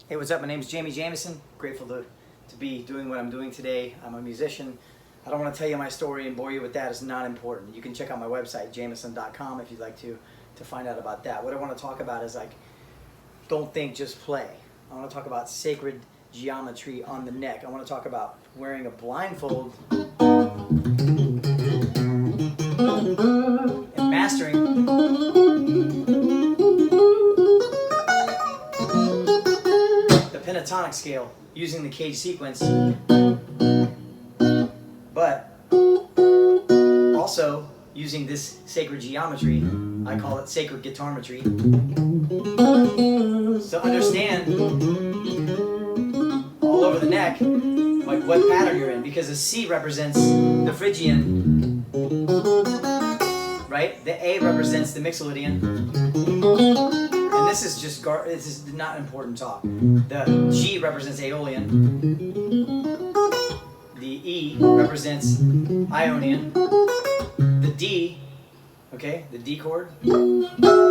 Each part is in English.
Hey, what's up? My name is Jamie Jamison. Grateful to be doing what I'm doing today. I'm a musician. I don't want to tell you my story and bore you with that. It's not important. You can check out my website, jamison.com, if you'd like to find out about that. What I want to talk about is like, don't think, just play. I want to talk about sacred geometry on the neck. I want to talk about wearing a blindfold and mastering the pentatonic scale using the CAGED sequence, but also using this sacred geometry. I call it sacred guitarmetry. So understand all over the neck like what pattern you're in, because the C represents the Phrygian, right? The A represents the Mixolydian. And this is just this is not important talk. The G represents Aeolian. The E represents Ionian. The D, okay, the D chord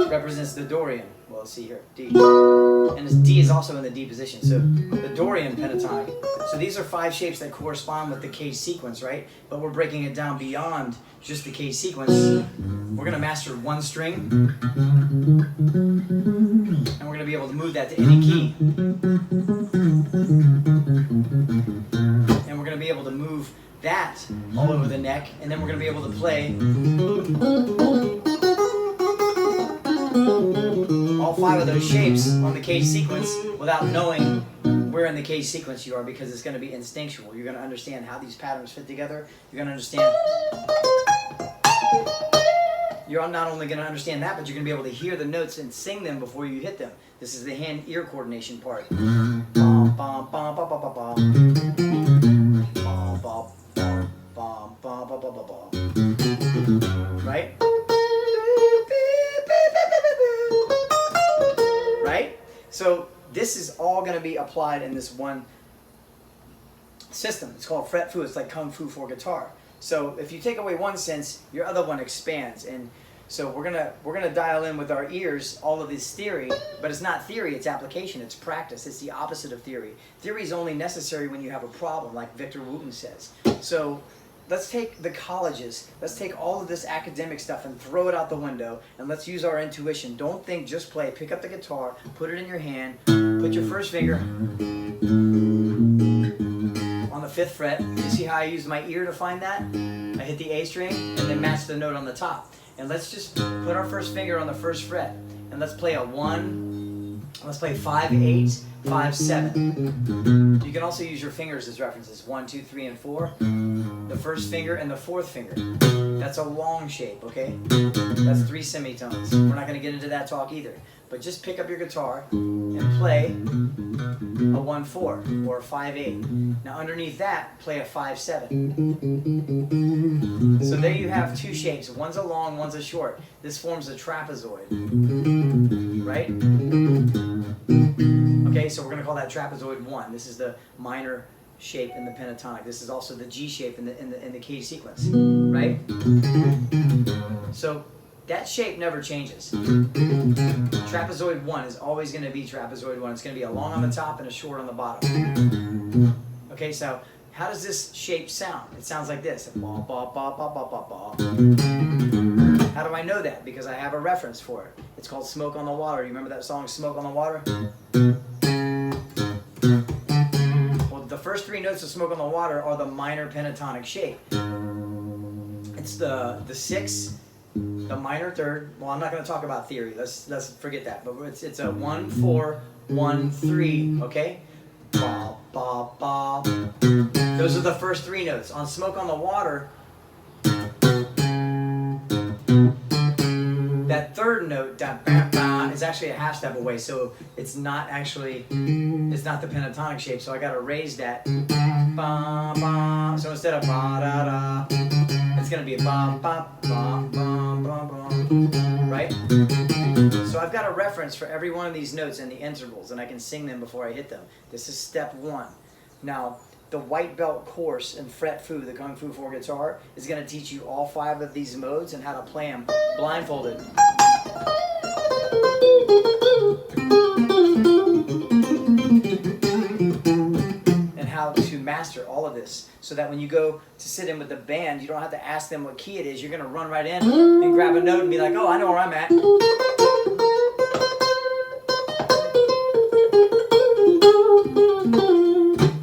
represents the Dorian. Well, let's see here, D. And this D is also in the D position, so the Dorian pentatonic. So these are 5 shapes that correspond with the CAGED sequence, right? But we're breaking it down beyond just the CAGED sequence. We're going to master one string, and we're going to be able to move that to any key. And we're going to be able to move that all over the neck, and then we're going to be able to play all 5 of those shapes on the CAGED sequence without knowing where in the CAGED sequence you are, because it's going to be instinctual. You're going to understand how these patterns fit together. You're going to understand. You're not only going to understand that, but you're going to be able to hear the notes and sing them before you hit them. This is the hand-ear coordination part. Bum, bum, bum, bum, bum, bum, bum. Bum, bum, bum, bum, bum, bum, bum, bum. Right? Right? So this is all going to be applied in this one system. It's called fret fu. It's like kung fu for guitar. So if you take away one sense, your other one expands. And so we're gonna dial in with our ears all of this theory, but it's not theory, it's application, it's practice. It's the opposite of theory. Theory is only necessary when you have a problem, like Victor Wooten says. So let's take the colleges, let's take all of this academic stuff and throw it out the window, and let's use our intuition. Don't think, just play. Pick up the guitar, put it in your hand, put your first finger on the 5th fret. You see how I use my ear to find that? I hit the A string and then match the note on the top. And let's just put our first finger on the 1st fret, and let's play a 1, let's play 5, 8, 5, 7. You can also use your fingers as references, 1, 2, 3, and 4. The 1st finger and the 4th finger. That's a long shape, okay? That's 3 semitones. We're not going to get into that talk either. But just pick up your guitar and play a 1-4 or a 5-8. Now underneath that, play a 5-7. So there you have 2 shapes. One's a long, one's a short. This forms a trapezoid, right? Okay, so we're going to call that trapezoid 1. This is the minor shape in the pentatonic. This is also the G shape in the CAGED sequence, right? So that shape never changes. Trapezoid 1 is always going to be trapezoid 1. It's going to be a long on the top and a short on the bottom. Okay, so how does this shape sound? It sounds like this. Ba, ba, ba, ba, ba, ba, ba. How do I know that? Because I have a reference for it. It's called Smoke on the Water. You remember that song, Smoke on the Water? Well, the first 3 notes of Smoke on the Water are the minor pentatonic shape. It's the 6th, the minor 3rd. Well, I'm not going to talk about theory. Let's forget that. But it's a 1, 4, 1, 3. Okay. Ba ba ba. Those are the first 3 notes. On Smoke on the Water, that 3rd note, da, ba, ba, is actually a half step away. So it's not the pentatonic shape. So I got to raise that. Ba ba. So instead of ba da da, it's going to be a ba ba ba ba ba ba. Right? So I've got a reference for every one of these notes and the intervals, and I can sing them before I hit them. This is step 1. Now, the white belt course in fret fu, the kung fu for guitar, is going to teach you all 5 of these modes and how to play them blindfolded. master all of this so that when you go to sit in with the band, you don't have to ask them what key it is. You're going to run right in and grab a note and be like, oh, I know where I'm at.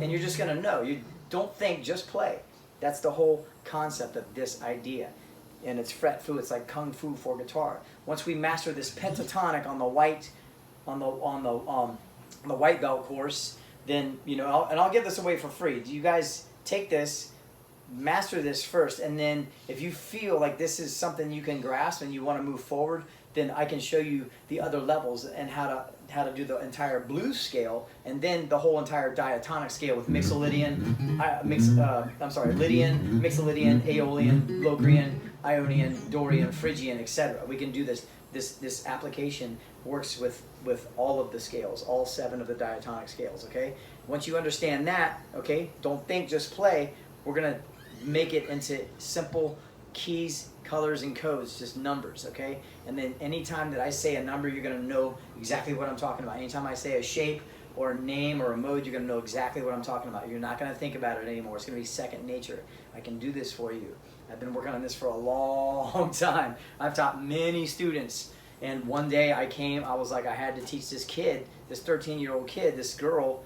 And you're just going to know. You don't think, just play. That's the whole concept of this idea. And it's fret fu. It's like kung fu for guitar. Once we master this pentatonic on the white, on the white belt course, then I'll give this away for free. Do you guys take this, master this first, and then if you feel like this is something you can grasp and you want to move forward, then I can show you the other levels and how to do the entire blues scale, and then the whole entire diatonic scale with Mixolydian, Lydian, Mixolydian, Aeolian, Locrian, Ionian, Dorian, Phrygian, etc. We can do this. This application works with all of the scales, all 7 of the diatonic scales. Okay. Once you understand that, okay, don't think, just play. We're gonna make it into simple keys, colors, and codes, just numbers, okay? And then anytime that I say a number, you're gonna know exactly what I'm talking about. Anytime I say a shape or a name or a mode, you're gonna know exactly what I'm talking about. You're not gonna think about it anymore. It's gonna be second nature. I can do this for you. I've been working on this for a long time. I've taught many students, and one day I was like, I had to teach this kid, this 13-year-old kid, this girl,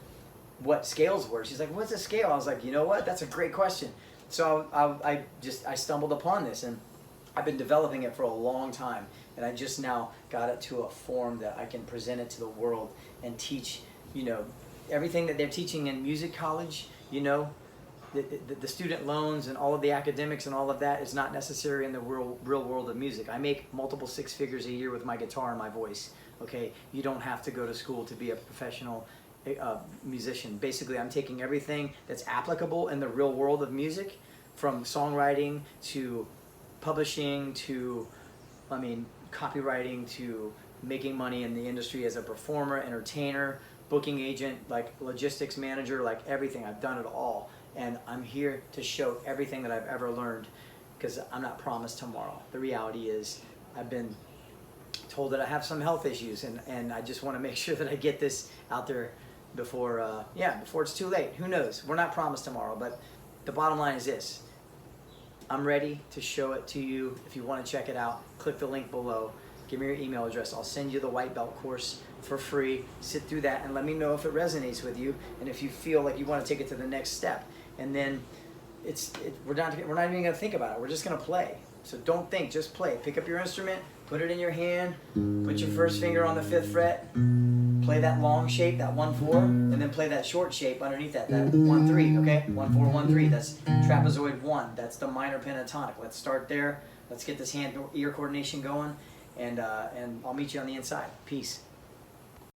what scales were. She's like, what's a scale? I was like, you know what? That's a great question. So I stumbled upon this, and I've been developing it for a long time, and I just now got it to a form that I can present it to the world and teach, everything that they're teaching in music college, the student loans and all of the academics and all of that is not necessary in the real world of music. I make multiple 6 figures a year with my guitar and my voice, okay? You don't have to go to school to be a professional musician. Basically, I'm taking everything that's applicable in the real world of music, from songwriting to publishing to, copywriting to making money in the industry as a performer, entertainer, booking agent, like logistics manager, like everything. I've done it all. And I'm here to show everything that I've ever learned, because I'm not promised tomorrow. The reality is I've been told that I have some health issues, and I just want to make sure that I get this out there before it's too late. Who knows? We're not promised tomorrow, but the bottom line is this. I'm ready to show it to you. If you want to check it out, click the link below. Give me your email address. I'll send you the white belt course for free. Sit through that and let me know if it resonates with you, and if you feel like you want to take it to the next step. And then we're not even going to think about it. We're just going to play. So don't think, just play. Pick up your instrument, put it in your hand, put your first finger on the 5th fret, play that long shape, that 1-4, and then play that short shape underneath that 1-3, okay? 1-4, 1-3, that's trapezoid 1. That's the minor pentatonic. Let's start there. Let's get this hand-ear coordination going, and I'll meet you on the inside. Peace.